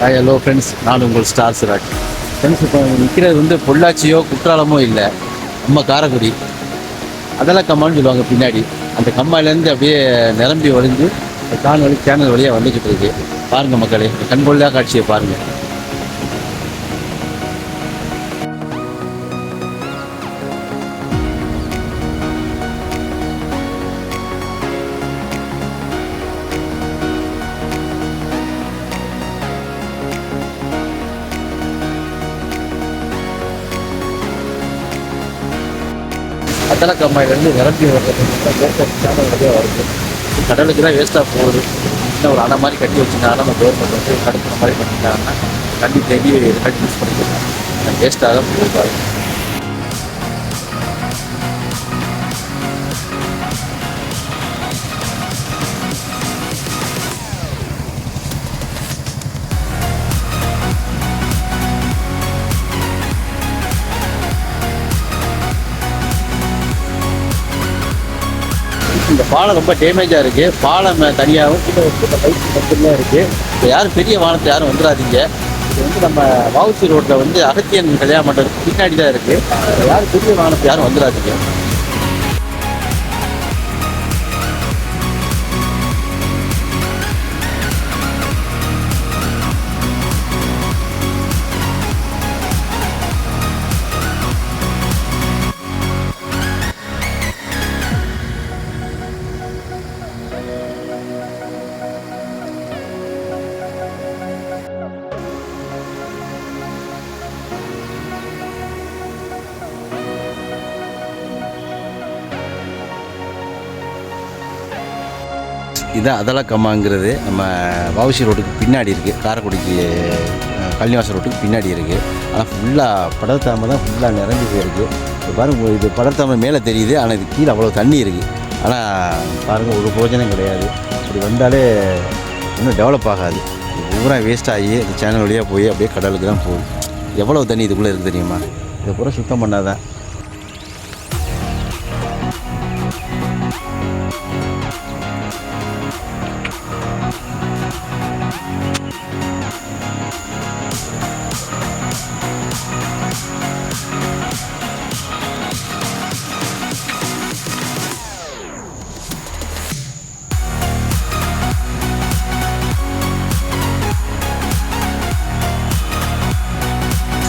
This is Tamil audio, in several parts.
ஹாய் ஹலோ ஃப்ரெண்ட்ஸ், நான் உங்கள் ஸ்டார் சிராஜ். ஃப்ரெண்ட்ஸ், இப்போ நிற்கிறது வந்து பொள்ளாச்சியோ குற்றாலமோ இல்லை, நம்ம காரைக்குடி அதெல்லாம் கம்மான்னு சொல்லுவாங்க. பின்னாடி அந்த கம்மாயிலேருந்து அப்படியே நிரம்பி வழிஞ்சு சேனல் வழியாக வந்துக்கிட்டு இருக்கு. பாருங்கள் மக்களே, கண்கொள்ளா காட்சியை பாருங்கள். அதல கம்மாயிலேருந்து நிரம்பி வர்றது சேனல் வழியாக வருது. கடலுக்கு தான் வேஸ்ட்டாக போகுது. இன்னும் ஒரு அணை மாதிரி கட்டி வச்சுருந்தாங்கன்னா நம்ம கவர்மெண்ட் வந்து தடுக்கிற மாதிரி பண்ணிட்டாங்கன்னா தண்ணி தேடி கட்டி யூஸ் பண்ணிக்கலாம். வேஸ்ட்டாக தான் போயிருப்பாரு. இந்த பாலம் ரொம்ப டேமேஜாக இருக்குது. பாலம் தனியாகவும் கீழே பைப் மட்டும்தான் இருக்குது. இப்போ யாரும் பெரிய வானத்தை யாரும் வந்துடாதீங்க. இது வந்து நம்ம வஉசி ரோட்டில் வந்து அகத்தியன் கல்யாண மண்டபத்துக்கு பின்னாடி தான் இருக்குது. யாரும் பெரிய வானத்தை யாரும் வந்துடாதீங்க. இதுதான் அதல கம்மாங்கிறது. நம்ம வஉசி ரோட்டுக்கு பின்னாடி இருக்குது. காரைக்குடிக்கு கல்யாண ரோட்டுக்கு பின்னாடி இருக்குது. ஆனால் ஃபுல்லாக படர்தாமரை தான் ஃபுல்லாக நிரம்பி போயிருக்கு. இப்போ பாருங்கள், இது படர்தாமரை மேலே தெரியுது, ஆனால் இது கீழே அவ்வளோ தண்ணி இருக்குது. ஆனால் பாருங்கள், ஒரு பிரயோஜனம் கிடையாது. இப்படி வந்தாலே இன்னும் டெவலப் ஆகாது. பூரா வேஸ்ட் ஆகி இந்த சேனல் வழியாக போய் அப்படியே கடலுக்கு தான் போகும். எவ்வளோ தண்ணி இதுக்குள்ளே இருக்குது தெரியுமா? இதை பூரா சுத்தம் பண்ணாதான்.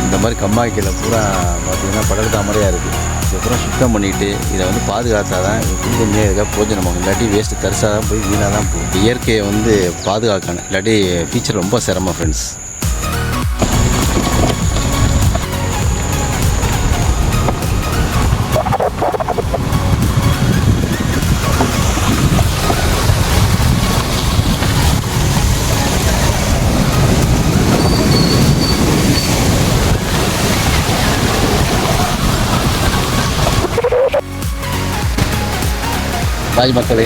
இந்த மாதிரி கம்மாய்க்கில் பூரா பார்த்திங்கன்னா படல் தாமரையாக இருக்குது. இதை பூரா சுத்தம் பண்ணிவிட்டு இதை வந்து பாதுகாத்தால் தான் கொஞ்சமே எதுக்காக போஜனம் ஆகும். இல்லாட்டி வேஸ்ட்டு தரிசாக தான் போய் வீணாக தான் போகும். இயற்கையை வந்து பாதுகாக்கணும், இல்லாட்டி ஃபியூச்சர் ரொம்ப சிரமம் ஃப்ரெண்ட்ஸ். பாய் மக்களே.